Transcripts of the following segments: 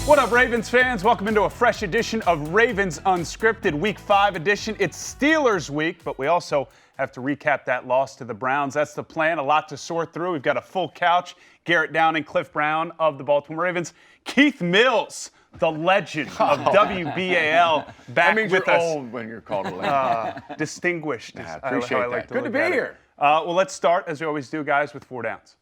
What up, Ravens fans? Welcome into a fresh edition of Ravens Unscripted, Week 5 edition. It's Steelers week, but we also have to recap that loss to the Browns. That's the plan, a lot to sort through. We've got a full couch. Garrett Downing, Cliff Brown of the Baltimore Ravens. Keith Mills, the legend of WBAL, back that means with you're us. old when you're called a legend. Distinguished. I appreciate that. Like Good to be here. Well, let's start, as we always do, guys, with 4 downs.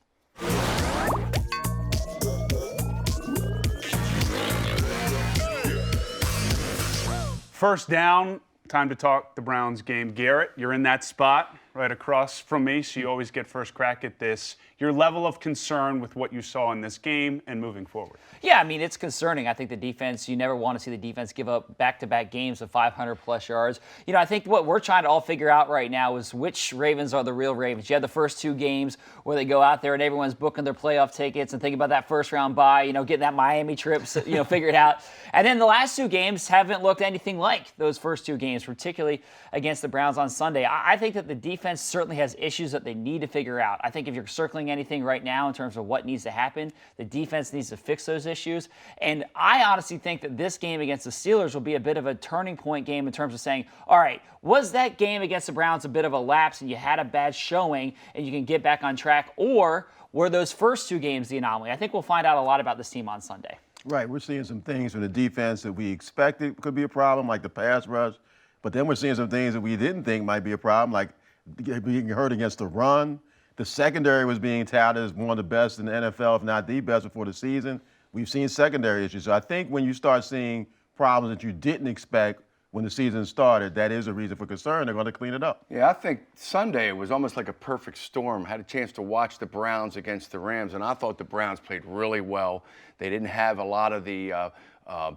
First down, time to talk the Browns game. Garrett, you're in that spot right across from me, so you always get first crack at this. Your level of concern with what you saw in this game and moving forward. Yeah, I mean, it's concerning. I think the defense, you never want to see the defense give up back-to-back games of 500-plus yards. You know, I think what we're trying to all figure out right now is which Ravens are the real Ravens. You had the first 2 games where they go out there and everyone's booking their playoff tickets and thinking about that first-round bye, you know, getting that Miami trip, you know, figured out. And then the last 2 games haven't looked anything like those first 2 games, particularly against the Browns on Sunday. I think that the defense certainly has issues that they need to figure out. I think if you're circling anything right now in terms of what needs to happen, the defense needs to fix those issues. And I honestly think that this game against the Steelers will be a bit of a turning point game in terms of saying, all right, was that game against the Browns a bit of a lapse and you had a bad showing and you can get back on track, or were those first 2 games the anomaly? I think we'll find out a lot about this team on Sunday. Right, we're seeing some things from the defense that we expected could be a problem, like the pass rush, but then we're seeing some things that we didn't think might be a problem, like being hurt against the run. The secondary was being touted as one of the best in the NFL, if not the best, before the season. We've seen secondary issues. So I think when you start seeing problems that you didn't expect when the season started, that is a reason for concern. They're going to clean it up. Yeah, I think Sunday it was almost like a perfect storm. Had a chance to watch the Browns against the Rams, and I thought the Browns played really well. They didn't have a lot of the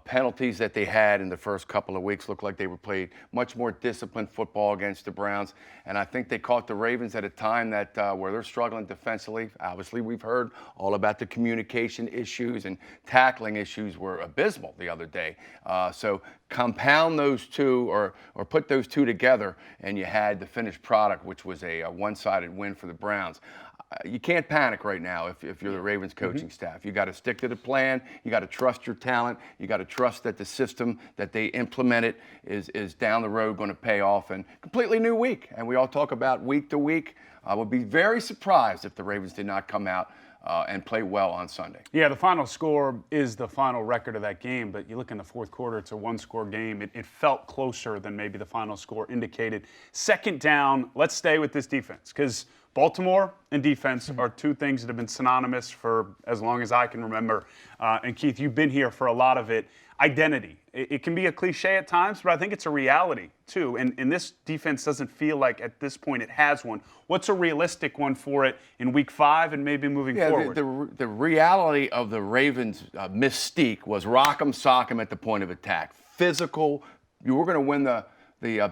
penalties that they had in the first couple of weeks. Looked like they were played much more disciplined football against the Browns. And I think they caught the Ravens at a time that where they're struggling defensively. Obviously, we've heard all about the communication issues, and tackling issues were abysmal the other day. So compound those 2 or put those 2 together, and you had the finished product, which was a one-sided win for the Browns. You can't panic right now if you're the Ravens coaching staff. You got to stick to the plan. You got to trust your talent. You got to trust that the system that they implemented is down the road going to pay off. And completely new week. And we all talk about week to week. I would be very surprised if the Ravens did not come out and play well on Sunday. Yeah, the final score is the final record of that game, but you look in the fourth quarter, it's a 1-score game. It felt closer than maybe the final score indicated. Second down, let's stay with this defense, because Baltimore and defense are 2 things that have been synonymous for as long as I can remember. And Keith, you've been here for a lot of it. Identity. It can be a cliche at times, but I think it's a reality too. And this defense doesn't feel like at this point it has one. What's a realistic one for it in Week 5 and maybe moving forward? The reality of the Ravens' mystique was rock 'em, sock 'em at the point of attack. Physical. You were going to win the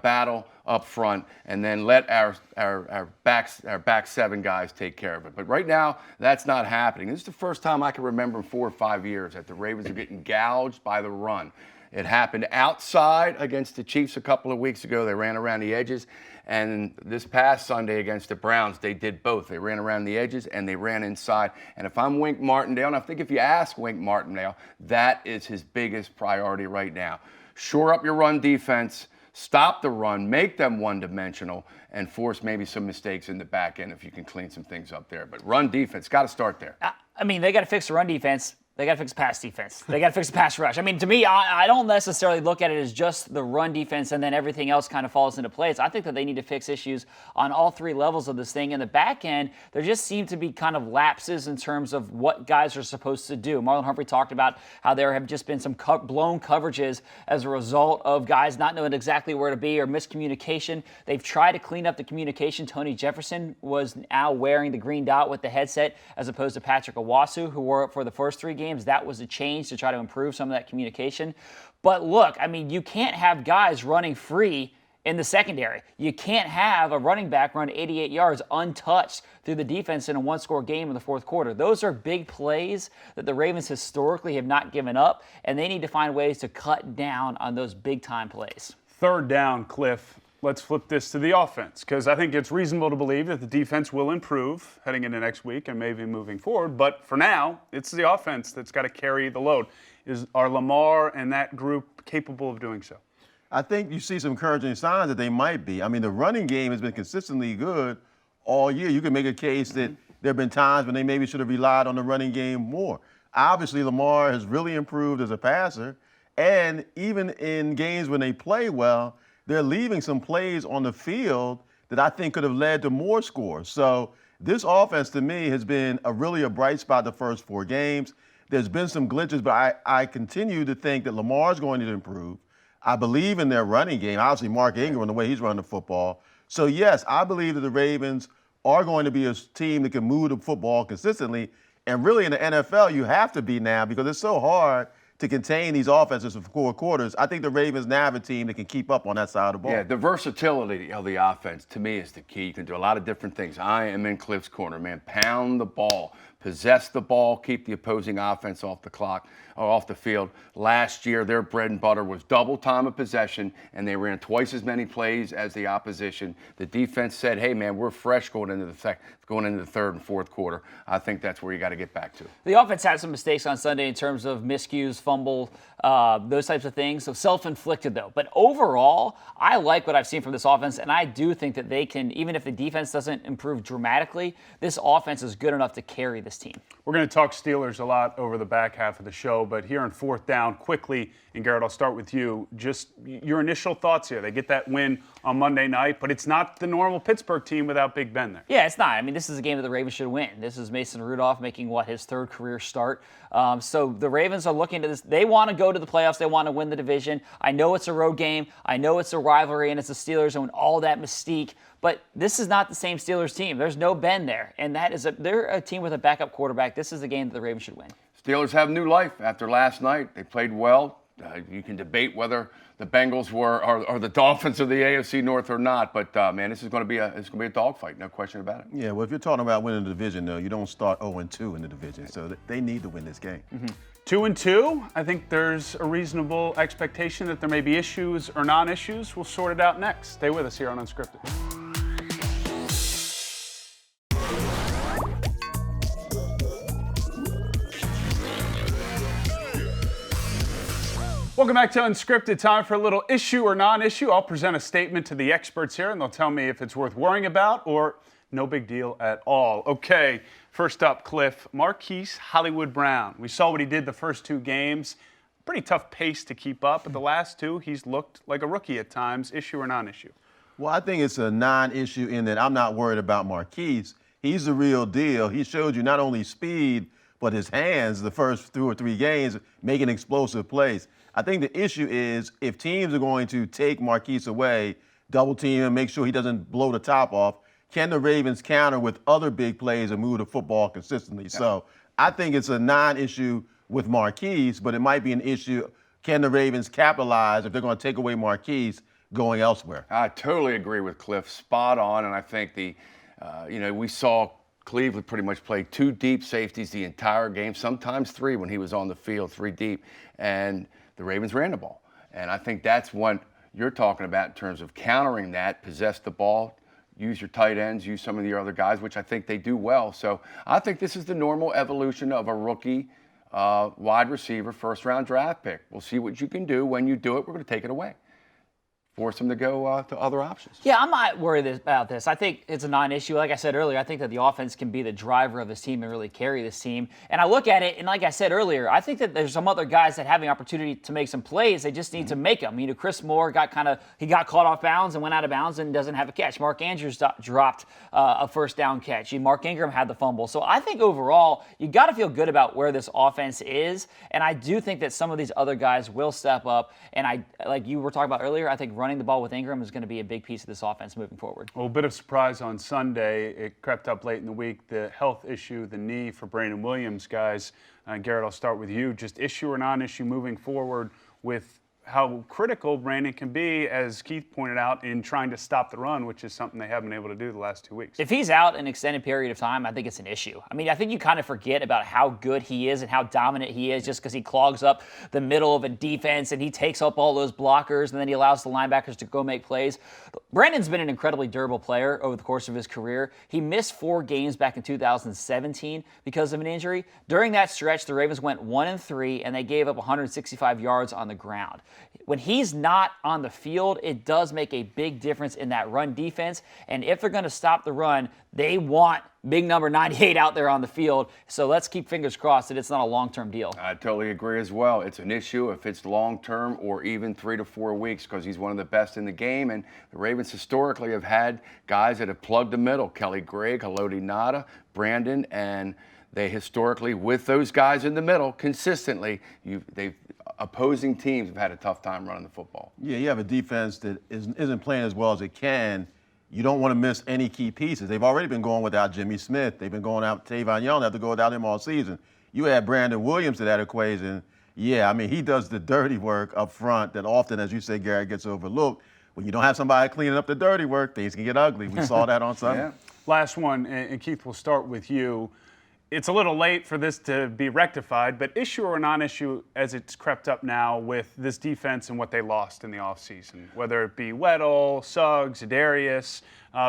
battle up front, and then let our back 7 guys take care of it. But right now, that's not happening. This is the first time I can remember in 4 or 5 years that the Ravens are getting gouged by the run. It happened outside against the Chiefs a couple of weeks ago. They ran around the edges. And this past Sunday against the Browns, they did both. They ran around the edges and they ran inside. And if I'm Wink Martindale, and I think if you ask Wink Martindale, that is his biggest priority right now. Shore up your run defense. Stop the run, make them one-dimensional, and force maybe some mistakes in the back end if you can clean some things up there. But run defense, got to start there. I mean, they got to fix the run defense. They got to fix pass defense. They got to fix the pass rush. I mean, to me, I don't necessarily look at it as just the run defense and then everything else kind of falls into place. I think that they need to fix issues on all 3 levels of this thing. In the back end, there just seem to be kind of lapses in terms of what guys are supposed to do. Marlon Humphrey talked about how there have just been some blown coverages as a result of guys not knowing exactly where to be or miscommunication. They've tried to clean up the communication. Tony Jefferson was now wearing the green dot with the headset as opposed to Patrick Owasu, who wore it for the first 3 games. That was a change to try to improve some of that communication. But look, I mean, you can't have guys running free in the secondary. You can't have a running back run 88 yards untouched through the defense in a 1-score game in the fourth quarter. Those are big plays that the Ravens historically have not given up, and they need to find ways to cut down on those big-time plays. Third down, Cliff. let's flip this to the offense, because I think it's reasonable to believe that the defense will improve heading into next week and maybe moving forward. But for now, it's the offense that's got to carry the load. Are Lamar and that group capable of doing so? I think you see some encouraging signs that they might be. I mean, the running game has been consistently good all year. You can make a case that there have been times when they maybe should have relied on the running game more. Obviously, Lamar has really improved as a passer, and even in games when they play well, they're leaving some plays on the field that I think could have led to more scores. So this offense, to me, has been really a bright spot the first 4 games. There's been some glitches, but I continue to think that Lamar's going to improve. I believe in their running game. Obviously, Mark Ingram, the way he's running the football. So, yes, I believe that the Ravens are going to be a team that can move the football consistently. And really in the NFL, you have to be now because it's so hard to contain these offenses for 4 quarters. I think the Ravens now have a team that can keep up on that side of the ball. Yeah, the versatility of the offense, to me, is the key. You can do a lot of different things. I am in Cliff's corner, man. Pound the ball, possess the ball, keep the opposing offense off the clock or off the field. Last year, their bread and butter was double time of possession, and they ran twice as many plays as the opposition. The defense said, hey, man, we're fresh going into the third and fourth quarter. I think that's where you got to get back to. The offense had some mistakes on Sunday in terms of miscues, fumble, those types of things. So self-inflicted, though. But overall, I like what I've seen from this offense, and I do think that they can, even if the defense doesn't improve dramatically, this offense is good enough to carry this team. We're going to talk Steelers a lot over the back half of the show, but here on 4th down, quickly, and Garrett, I'll start with you. Just your initial thoughts here. They get that win on Monday night, but it's not the normal Pittsburgh team without Big Ben there. Yeah, it's not. I mean, this is a game that the Ravens should win. This is Mason Rudolph making, his 3rd career start. So the Ravens are looking to this. They want to go to the playoffs. They want to win the division. I know it's a road game. I know it's a rivalry, and it's the Steelers and all that mystique. But this is not the same Steelers team. There's no Ben there. And they're a team with a backup quarterback. This is a game that the Ravens should win. Steelers have new life after last night. They played well. You can debate whether the Bengals are the Dolphins of the AFC North or not, but man, this is going to be a dogfight, no question about it. Yeah, well, if you're talking about winning the division, though, you don't start 0-2 in the division, so they need to win this game. 2-2. I think there's a reasonable expectation that there may be issues or non-issues. We'll sort it out next. Stay with us here on Unscripted. Welcome back to Unscripted. Time for a little issue or non-issue. I'll present a statement to the experts here, and they'll tell me if it's worth worrying about or no big deal at all. Okay, first up, Cliff, Marquise Hollywood Brown. We saw what he did the first 2 games. Pretty tough pace to keep up, but the last 2, he's looked like a rookie at times. Issue or non-issue? Well, I think it's a non-issue in that I'm not worried about Marquise. He's the real deal. He showed you not only speed, but his hands the first 2 or 3 games, making explosive plays. I think the issue is if teams are going to take Marquise away, double team him, make sure he doesn't blow the top off, can the Ravens counter with other big plays and move the football consistently? Yeah. So I think it's a non-issue with Marquise, but it might be an issue. Can the Ravens capitalize if they're going to take away Marquise going elsewhere? I totally agree with Cliff. Spot on. And I think we saw Cleveland pretty much play 2 deep safeties the entire game, sometimes 3 when he was on the field, 3 deep. And the Ravens ran the ball. And I think that's what you're talking about in terms of countering that, possess the ball, use your tight ends, use some of your other guys, which I think they do well. So I think this is the normal evolution of a rookie wide receiver, 1st-round draft pick. We'll see what you can do. When you do it, we're going to take it away. Force them to go to other options. Yeah, I'm not worried about this. I think it's a non-issue. Like I said earlier, I think that the offense can be the driver of this team and really carry this team. And I look at it, and like I said earlier, I think that there's some other guys that have the opportunity to make some plays. They just need to make them. Chris Moore got caught off bounds and went out of bounds and doesn't have a catch. Mark Andrews dropped a 1st down catch. Mark Ingram had the fumble. So I think overall, you got to feel good about where this offense is. And I do think that some of these other guys will step up. And like you were talking about earlier, I think running the ball with Ingram is going to be a big piece of this offense moving forward. Well, a bit of surprise on Sunday. It crept up late in the week. The health issue, the knee for Brandon Williams, guys. Garrett, I'll start with you. Just issue or non-issue moving forward with how critical Brandon can be, as Keith pointed out, in trying to stop the run, which is something they haven't been able to do the last 2 weeks. If he's out an extended period of time, I think it's an issue. I mean, I think you kind of forget about how good he is and how dominant he is just because he clogs up the middle of a defense and he takes up all those blockers and then he allows the linebackers to go make plays. Brandon's been an incredibly durable player over the course of his career. He missed 4 games back in 2017 because of an injury. During that stretch, the Ravens went 1-3 and they gave up 165 yards on the ground. When he's not on the field, it does make a big difference in that run defense. And if they're going to stop the run, they want big number 98 out there on the field. So let's keep fingers crossed that it's not a long-term deal. I totally agree as well. It's an issue if it's long-term or even 3 to 4 weeks because he's one of the best in the game. And the Ravens historically have had guys that have plugged the middle. Kelly Gregg, Haloti Ngata, Brandon, and they historically, with those guys in the middle, consistently, opposing teams have had a tough time running the football. Yeah, you have a defense that isn't playing as well as it can. You don't want to miss any key pieces. They've already been going without Jimmy Smith. They've been going out Tavon Young. They have to go without him all season. You add Brandon Williams to that equation. Yeah, I mean, he does the dirty work up front that often, as you say, Garrett, gets overlooked. When you don't have somebody cleaning up the dirty work, things can get ugly. We saw that on Sunday. Yeah. Last one, and Keith, we'll start with you. It's a little late for this to be rectified, but issue or non-issue as it's crept up now with this defense and what they lost in the offseason, whether it be Weddle, Suggs, Adarius,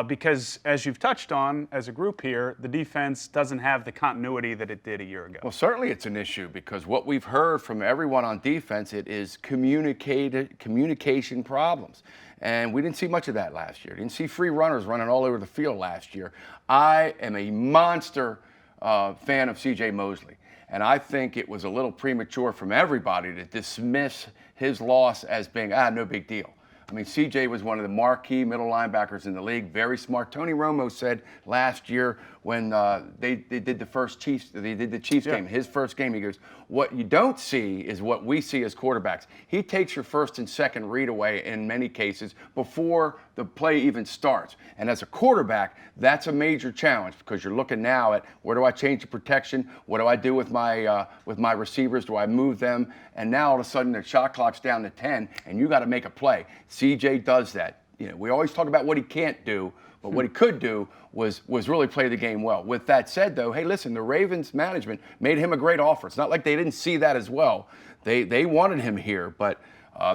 because as you've touched on as a group here, the defense doesn't have the continuity that it did a year ago. Well, certainly it's an issue because what we've heard from everyone on defense, it is communication problems. And we didn't see much of that last year. Didn't see free runners running all over the field last year. I am a monster fan of C.J. Mosley. And I think it was a little premature from everybody to dismiss his loss as being, no big deal. I mean, C.J. was one of the marquee middle linebackers in the league, very smart. Tony Romo said last year when they did the Chiefs game, his first game, he goes, what you don't see is what we see as quarterbacks. He takes your first and second read away in many cases before the play even starts. And as a quarterback, that's a major challenge because you're looking now at where do I change the protection? What do I do with my receivers? Do I move them? And now all of a sudden the shot clock's down to 10 and you got to make a play. CJ does that. You know, we always talk about what he can't do, but what he could do was really play the game well. With that said, though, hey, listen, the Ravens management made him a great offer. It's not like they didn't see that as well. They wanted him here, but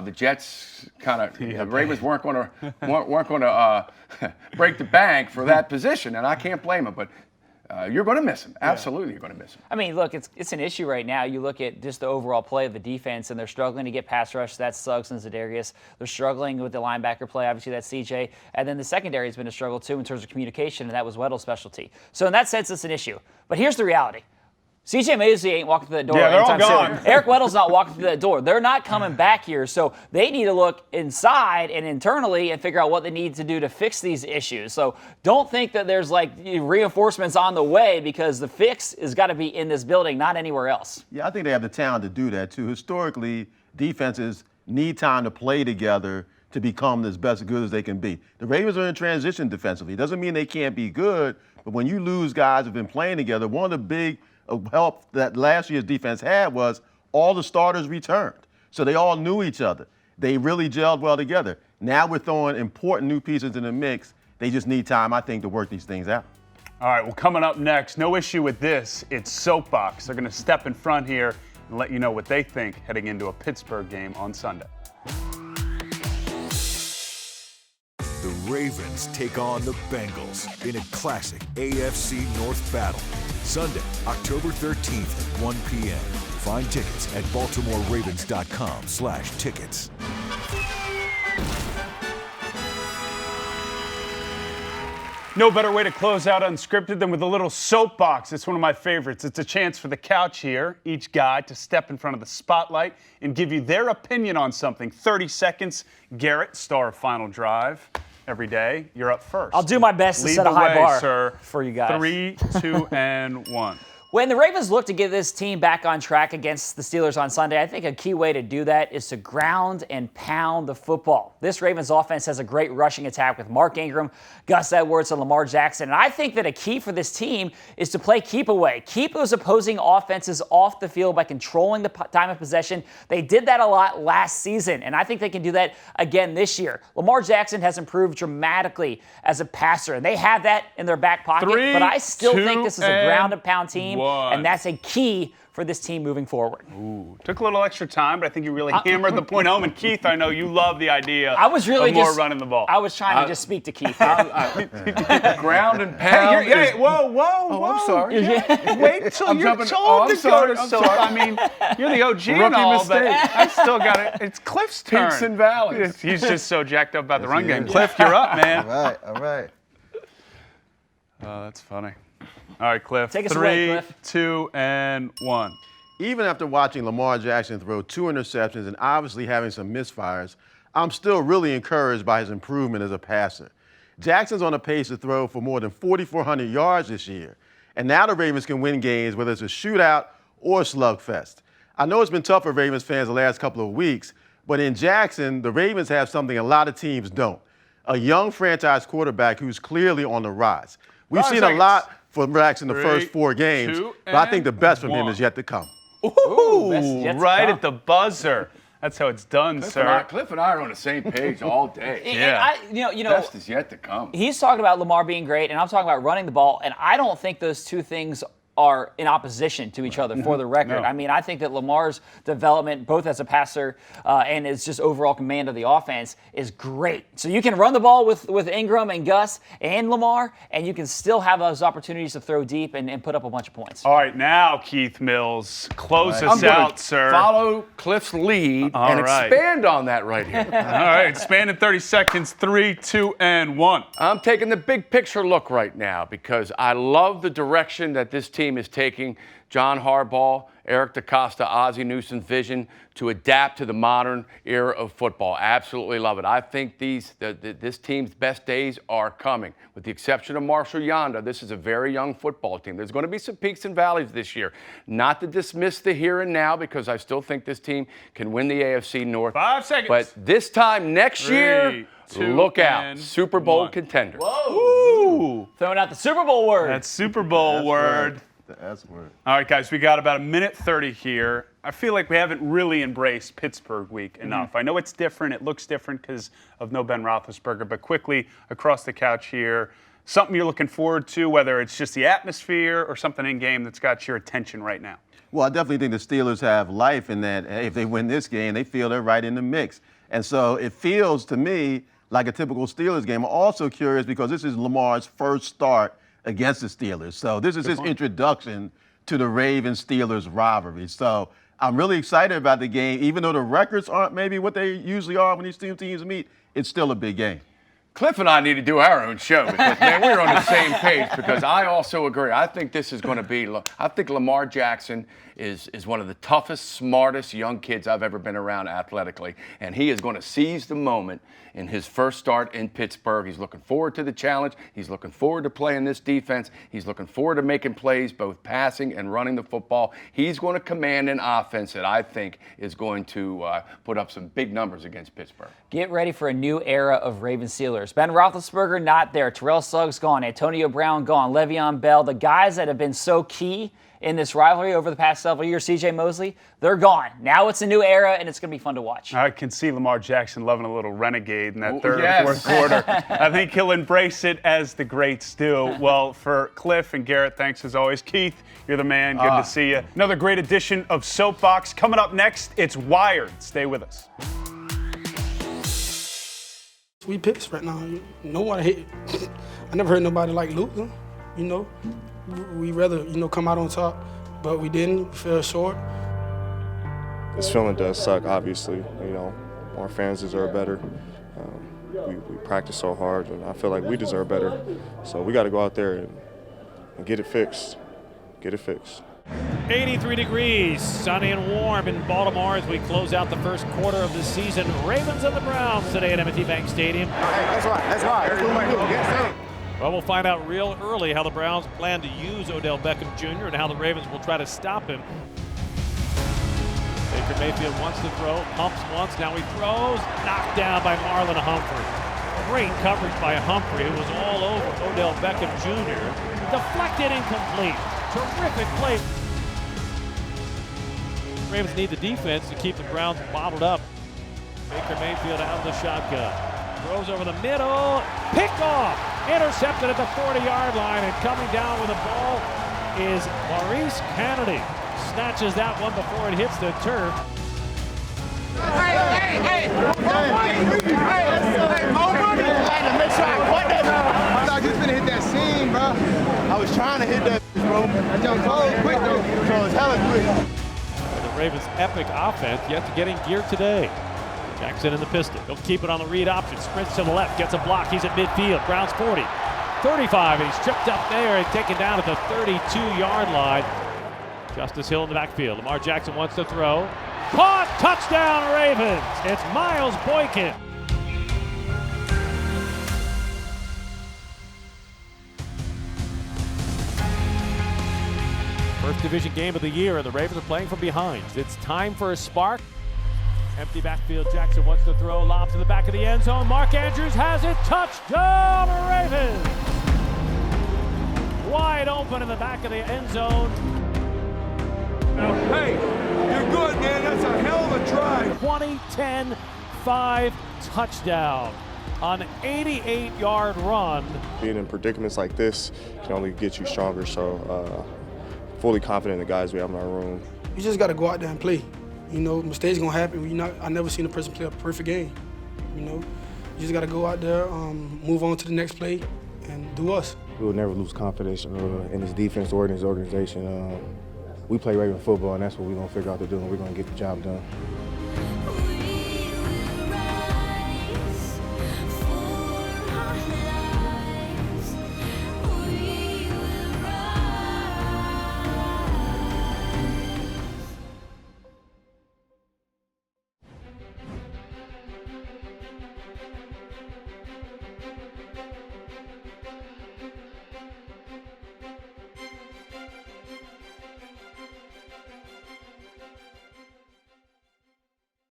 the Jets the Ravens weren't going to break the bank for that position, and I can't blame them. But you're going to miss him. Absolutely, you're going to miss him. I mean, look, it's an issue right now. You look at just the overall play of the defense, and they're struggling to get pass rush. That's Suggs and Zadarius. They're struggling with the linebacker play. Obviously, that's CJ. And then the secondary has been a struggle, too, in terms of communication, and that was Weddle's specialty. So in that sense, it's an issue. But here's the reality. C.J. Mosley ain't walking through that door anytime soon. Eric Weddle's not walking through that door. They're not coming back here. So they need to look inside and internally and figure out what they need to do to fix these issues. So don't think that there's like reinforcements on the way because the fix has got to be in this building, not anywhere else. Yeah, I think they have the talent to do that too. Historically, defenses need time to play together to become as best good as they can be. The Ravens are in transition defensively. It doesn't mean they can't be good, but when you lose guys who've been playing together, one of the big help that last year's defense had was all the starters returned. So they all knew each other. They really gelled well together. Now we're throwing important new pieces in the mix. They just need time, I think, to work these things out. All right, well, coming up next, no issue with this. It's Soapbox. They're going to step in front here and let you know what they think heading into a Pittsburgh game on Sunday. The Ravens take on the Bengals in a classic AFC North battle. Sunday, October 13th at 1 p.m. Find tickets at BaltimoreRavens.com/tickets. No better way to close out Unscripted than with a little soapbox. It's one of my favorites. It's a chance for the couch here, each guy, to step in front of the spotlight and give you their opinion on something. 30 seconds. Garrett, star of Final Drive. Every day, you're up first. I'll do my best to Lead set a the high way, bar sir. for you guys. 3, 2, and 1. When the Ravens look to get this team back on track against the Steelers on Sunday, I think a key way to do that is to ground and pound the football. This Ravens offense has a great rushing attack with Mark Ingram, Gus Edwards, and Lamar Jackson. And I think that a key for this team is to play keep away. Keep those opposing offenses off the field by controlling the time of possession. They did that a lot last season, and I think they can do that again this year. Lamar Jackson has improved dramatically as a passer, and they have that in their back pocket. But I still think this is a ground and pound team. And that's a key for this team moving forward. Ooh, took a little extra time, but I think you really hammered the point home. And Keith, I know you love the idea of more running the ball. I was trying to just speak to Keith. Ground and pound. Whoa. I'm sorry. Yeah. Wait till you're told to go to soap. I mean, you're the OG and all, but I still got it. It's Cliff's turn. Peaks and valleys. He's just so jacked up about the run game. Cliff, you're up, man. All right. Oh, that's funny. All right, Cliff. Take us away, Cliff. 3, 2, and 1. Even after watching Lamar Jackson throw 2 interceptions and obviously having some misfires, I'm still really encouraged by his improvement as a passer. Jackson's on a pace to throw for more than 4,400 yards this year. And now the Ravens can win games, whether it's a shootout or a slugfest. I know it's been tough for Ravens fans the last couple of weeks, but in Jackson, the Ravens have something a lot of teams don't. A young franchise quarterback who's clearly on the rise. We've seen a lot from Jackson the first 4 games, but I think the best from him is yet to come. Ooh, right at the buzzer. That's how it's done, sir. Cliff and I are on the same page all day. Yeah. Best is yet to come. He's talking about Lamar being great, and I'm talking about running the ball, and I don't think those two things are in opposition to each other, for the record. No. I mean, I think that Lamar's development, both as a passer and as just overall command of the offense, is great. So you can run the ball with Ingram and Gus and Lamar, and you can still have those opportunities to throw deep and put up a bunch of points. All right, now, Keith Mills, close us out, sir. Follow Cliff's lead and expand on that right here. All right, expand in 30 seconds. 3, 2, and 1. I'm taking the big picture look right now because I love the direction that this team is taking. John Harbaugh, Eric DeCosta, Ozzie Newsom's vision to adapt to the modern era of football. Absolutely love it. I think this team's best days are coming. With the exception of Marshall Yanda, this is a very young football team. There's going to be some peaks and valleys this year. Not to dismiss the here and now, because I still think this team can win the AFC North. 5 seconds. But this time next year, 3, 2, look out. and Super Bowl 1. contenders. Whoa. Throwing out the Super Bowl word. That's Super Bowl word. The S word. All right, guys, we got about 1:30 here. I feel like we haven't really embraced Pittsburgh week enough. I know it's different. It looks different because of no Ben Roethlisberger. But quickly, across the couch here, something you're looking forward to, whether it's just the atmosphere or something in-game that's got your attention right now. Well, I definitely think the Steelers have life in that if they win this game, they feel they're right in the mix. And so it feels to me like a typical Steelers game. I'm also curious because this is Lamar's first start against the Steelers. So this is his introduction to the Ravens-Steelers rivalry. So I'm really excited about the game. Even though the records aren't maybe what they usually are when these two teams meet, it's still a big game. Cliff and I need to do our own show because, man, we're on the same page because I also agree. I think this is going to be – I think Lamar Jackson is one of the toughest, smartest young kids I've ever been around athletically, and he is going to seize the moment in his first start in Pittsburgh. He's looking forward to the challenge. He's looking forward to playing this defense. He's looking forward to making plays, both passing and running the football. He's going to command an offense that I think is going to put up some big numbers against Pittsburgh. Get ready for a new era of Ravens-Steelers. Ben Roethlisberger not there. Terrell Suggs gone. Antonio Brown gone. Le'Veon Bell. The guys that have been so key in this rivalry over the past several years, C.J. Mosley, they're gone. Now it's a new era, and it's going to be fun to watch. I can see Lamar Jackson loving a little renegade in that third or fourth quarter. I think he'll embrace it as the greats do. Well, for Cliff and Garrett, thanks as always. Keith, you're the man. Good to see you. Another great edition of Soapbox. Coming up next, it's Wired. Stay with us. We pissed right now. Nobody hate. I never heard nobody like losing. You know, we rather come out on top, but we didn't. We fell short. This feeling does suck. Obviously, our fans deserve better. We practice so hard, and I feel like we deserve better. So we got to go out there and get it fixed. Get it fixed. 83 degrees, sunny and warm in Baltimore as we close out the first quarter of the season. Ravens and the Browns today at M&T Bank Stadium. Hey, that's right. That's right. Well, we'll find out real early how the Browns plan to use Odell Beckham Jr. and how the Ravens will try to stop him. Baker Mayfield wants to throw, pumps once, now he throws, knocked down by Marlon Humphrey. Great coverage by Humphrey, who was all over Odell Beckham Jr. Deflected, incomplete. Terrific play. Ravens need the defense to keep the Browns bottled up. Baker Mayfield out of the shotgun. Throws over the middle, picked off, intercepted at the 40-yard line, and coming down with the ball is Maurice Kennedy. Snatches that one before it hits the turf. I just finna hit that seam, bro. I was trying to hit that, bro. I jumped so quick, though. So it's hella quick. The Ravens' epic offense yet to get in gear today. Jackson in the pistol. He'll keep it on the read option. Sprints to the left, gets a block. He's at midfield. Browns 40, 35, and he's tripped up there and taken down at the 32-yard line. Justice Hill in the backfield. Lamar Jackson wants to throw. Caught! Touchdown, Ravens! It's Miles Boykin. First division game of the year, and the Ravens are playing from behind. It's time for a spark. Empty backfield. Jackson wants to throw. Lob to the back of the end zone. Mark Andrews has it. Touchdown, Ravens! Wide open in the back of the end zone. Hey, you're good, man. That's a hell of a drive. 20-10-5 touchdown on an 88-yard run. Being in predicaments like this can only get you stronger, so fully confident in the guys we have in our room. You just got to go out there and play. You know, mistakes gonna happen. I never seen a person play a perfect game. You know, you just got to go out there, move on to the next play, and do us. We will never lose confidence in this defense or in this organization. We play Raven football, and that's what we're gonna figure out to do, and we're gonna get the job done. We will rise for our life.